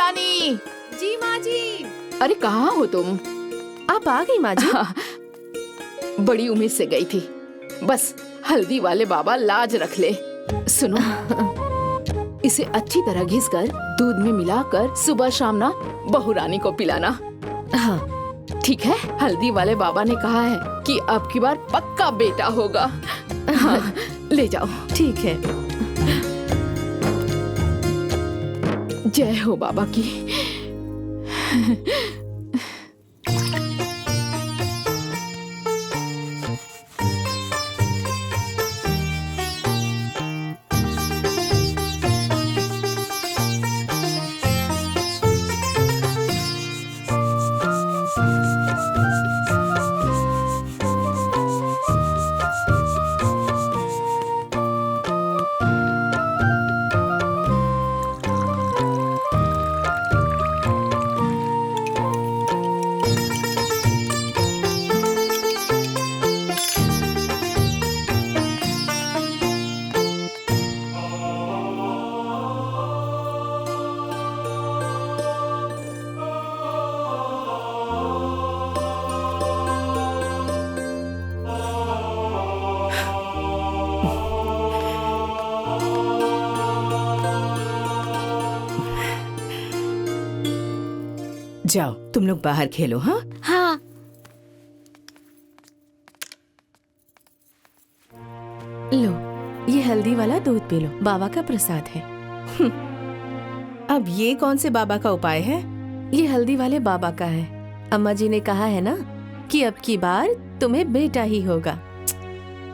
रानी। जी माँ जी। अरे कहाँ हो तुम? आप आ गई माँ जी? बड़ी उम्मीद से गई थी, बस हल्दी वाले बाबा लाज रख ले। सुनो, इसे अच्छी तरह घिसकर दूध में मिलाकर सुबह शाम ना बहू रानी को पिलाना। हाँ ठीक है? हल्दी वाले बाबा ने कहा है कि अब की बार पक्का बेटा होगा। हाँ, ले जाओ। ठीक है। जय हो बाबा की। जाओ तुम लोग बाहर खेलो। हाँ हाँ। लो, ये हल्दी वाला दूध पी लो, बाबा का प्रसाद है। अब ये कौन से बाबा का उपाय है? ये हल्दी वाले बाबा का है। अम्मा जी ने कहा है ना कि अब की बार तुम्हें बेटा ही होगा।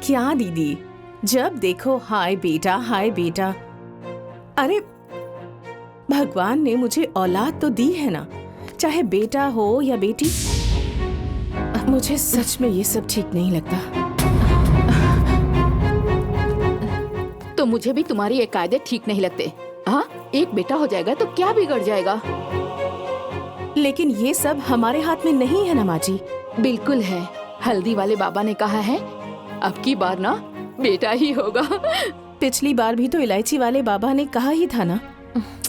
क्या दीदी, जब देखो हाय बेटा हाय बेटा। अरे भगवान ने मुझे औलाद तो दी है ना, चाहे बेटा हो या बेटी। मुझे सच में ये सब ठीक नहीं लगता। तो मुझे भी तुम्हारी ये कायदे ठीक नहीं लगते। हाँ, एक बेटा हो जाएगा तो क्या बिगड़ जाएगा? लेकिन ये सब हमारे हाथ में नहीं है ना माँ जी। बिल्कुल है। हल्दी वाले बाबा ने कहा है अब की बार ना बेटा ही होगा। पिछली बार भी तो इलायची वाले बाबा ने कहा ही था ना।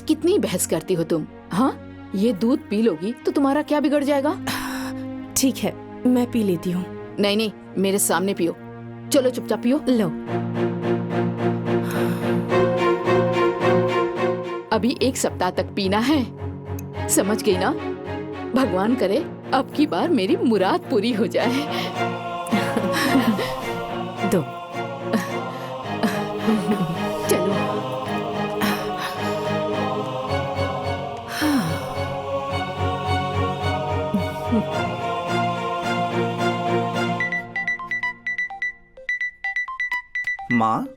कितनी बहस करती हो तुम? हाँ, ये दूध पी लोगी तो तुम्हारा क्या बिगड़ जाएगा? ठीक है, मैं पी लेती हूँ। नहीं नहीं, मेरे सामने पियो। चलो चुपचाप पियो। लो। अभी 1 सप्ताह तक पीना है, समझ गई ना? भगवान करे अब की बार मेरी मुराद पूरी हो जाए। दो। चलो। माँ,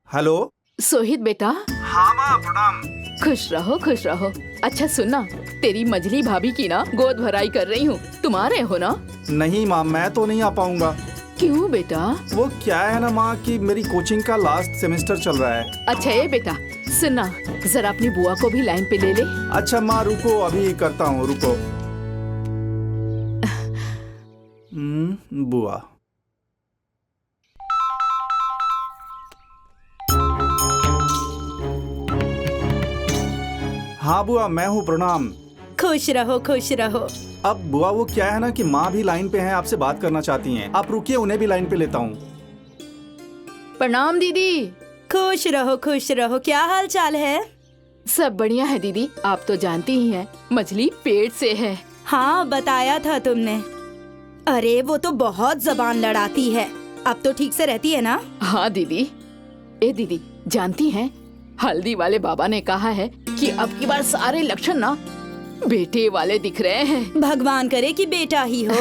हेलो। सोहित बेटा। हाँ माँ, प्रणाम। खुश रहो खुश रहो। अच्छा सुनना, तेरी मझली भाभी की ना गोद भराई कर रही हूँ, तुम आ रहे हो ना? नहीं माँ, मैं तो नहीं आ पाऊंगा। क्यों बेटा? वो क्या है ना माँ कि मेरी कोचिंग का लास्ट सेमेस्टर चल रहा है। अच्छा ये बेटा सुनना, जरा अपनी बुआ को भी लाइन पे ले ले। अच्छा माँ रुको, अभी करता हूँ, रुको। बुआ। हाँ बुआ, मैं हूँ, प्रणाम। खुश रहो खुश रहो। अब बुआ वो क्या है ना कि माँ भी लाइन पे हैं, आपसे बात करना चाहती हैं। आप रुकिए, उन्हें भी लाइन पे लेता हूँ। प्रणाम दीदी। खुश रहो। क्या हाल चाल है? सब बढ़िया है दीदी, आप तो जानती ही हैं, मछली पेट से है। हाँ बताया था तुमने। अरे वो तो बहुत जबान लड़ाती है, अब तो ठीक से रहती है ना? हाँ दीदी। ए दीदी जानती हैं, हल्दी वाले बाबा ने कहा है कि अब की बार सारे लक्षण ना बेटे वाले दिख रहे हैं। भगवान करे कि बेटा ही हो।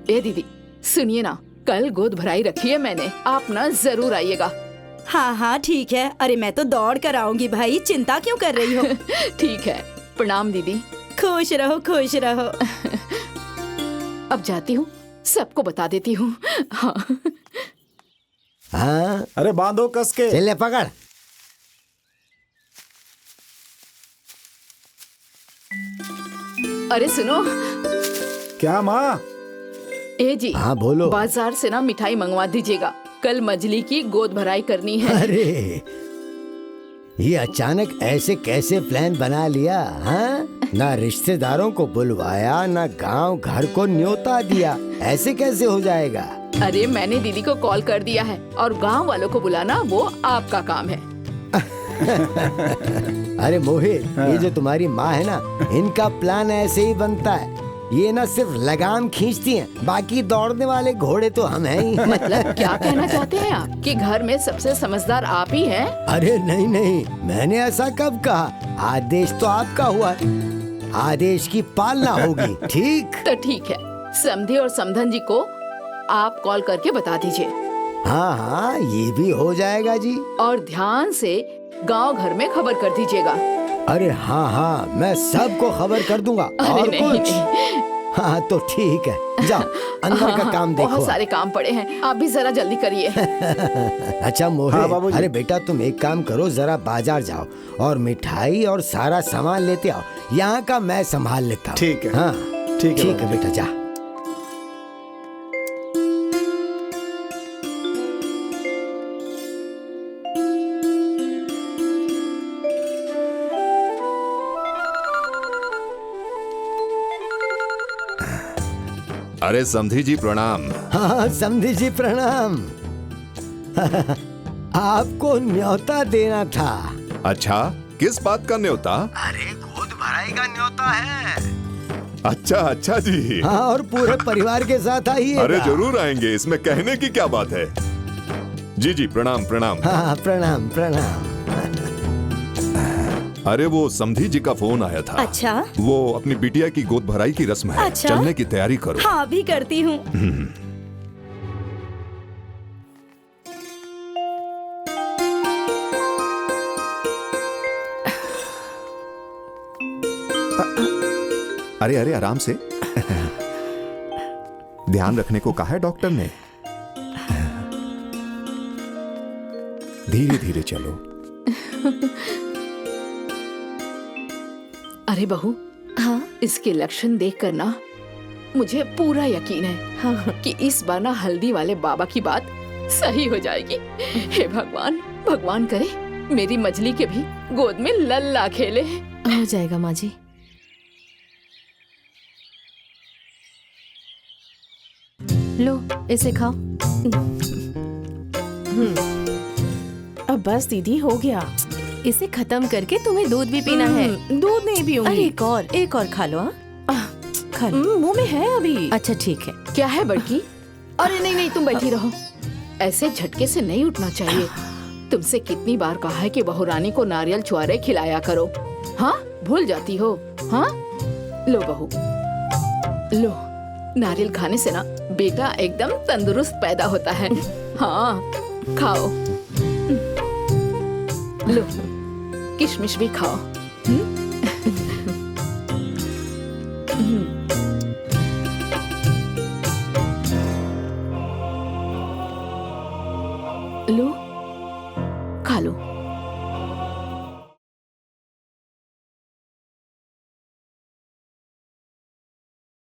ए दीदी सुनिए ना, कल गोद भराई रखी है मैंने, आप ना जरूर आइएगा। हाँ ठीक है। अरे मैं तो दौड़ कर आऊंगी भाई, चिंता क्यों कर रही हो? ठीक है, प्रणाम दीदी। खुश रहो। अब जाती हूँ, सबको बता देती हूँ। हाँ। हाँ, अरे बांधो कस के। चल ले पकड़। अरे सुनो। क्या माँ? ए जी, हाँ बोलो। बाजार से ना मिठाई मंगवा दीजिएगा, कल मछली की गोद भराई करनी है। अरे ये अचानक ऐसे कैसे प्लान बना लिया? हाँ, ना रिश्तेदारों को बुलवाया, ना गांव घर को न्योता दिया, ऐसे कैसे हो जाएगा? अरे मैंने दीदी को कॉल कर दिया है और गांव वालों को बुलाना वो आपका काम है। अरे मोहित, ये जो तुम्हारी माँ है ना, इनका प्लान ऐसे ही बनता है। ये ना सिर्फ लगाम खींचती हैं, बाकी दौड़ने वाले घोड़े तो हम हैं ही। मतलब क्या कहना चाहते हैं आप कि घर में सबसे समझदार आप ही हैं? अरे नहीं नहीं, मैंने ऐसा कब कहा? आदेश तो आपका हुआ है, आदेश की पालना होगी। ठीक? तो ठीक है, समधी और समधन जी को आप कॉल करके बता दीजिए। हाँ हाँ, ये भी हो जाएगा जी। और ध्यान से गांव घर में खबर कर दीजिएगा। अरे हाँ हाँ, मैं सबको खबर कर दूंगा। अरे और नहीं, कुछ? नहीं। हाँ तो ठीक है, जाओ अंदर का काम देखो। बहुत सारे काम पड़े हैं, आप भी जरा जल्दी करिए। अच्छा मोहित, हाँ, बाबूजी। अरे बेटा तुम एक काम करो, जरा बाजार जाओ और मिठाई और सारा सामान लेते आओ। यहाँ का मैं संभाल लेता हूँ। ठीक है। हाँ ठीक है ठीक है बेटा, जा। अरे समधी जी प्रणाम। हाँ समधी जी प्रणाम। आपको न्योता देना था। अच्छा, किस बात का न्योता? अरे गोद भराई का न्योता है। अच्छा अच्छा जी। हाँ, और पूरे परिवार के साथ आइए। अरे जरूर आएंगे, इसमें कहने की क्या बात है। जी जी प्रणाम प्रणाम। हाँ प्रणाम प्रणाम। अरे वो समधी जी का फोन आया था। अच्छा। वो अपनी बिटिया की गोद भराई की रस्म है, अच्छा। चलने की तैयारी करो। हाँ भी करती हूँ। अरे अरे आराम से। ध्यान रखने को कहा है डॉक्टर ने। धीरे धीरे चलो। अरे बहू, हाँ इसके लक्षण देख कर ना मुझे पूरा यकीन है हाँ कि इस बार ना हल्दी वाले बाबा की बात सही हो जाएगी। हे भगवान, भगवान करे मेरी मछली के भी गोद में लल्ला खेले। हो जाएगा माँ जी। लो इसे खाओ। अब बस दीदी, हो गया। इसे खत्म करके तुम्हें दूध भी पीना है। दूध नहीं अरे पीऊंगी। एक और खा लो। हाँ खा लो। मुंह में है अभी। अच्छा ठीक है। क्या है बड़की? अरे नहीं नहीं, तुम बैठी रहो, ऐसे झटके से नहीं उठना चाहिए। तुमसे कितनी बार कहा है कि बहू रानी को नारियल छुआरे खिलाया करो। हाँ, भूल जाती हो। हाँ, लो बहू, लो। नारियल खाने से ना बेटा एकदम तंदुरुस्त पैदा होता है। हाँ, खाओ। लो, किशमिश भी खाओ। लो, खा लो।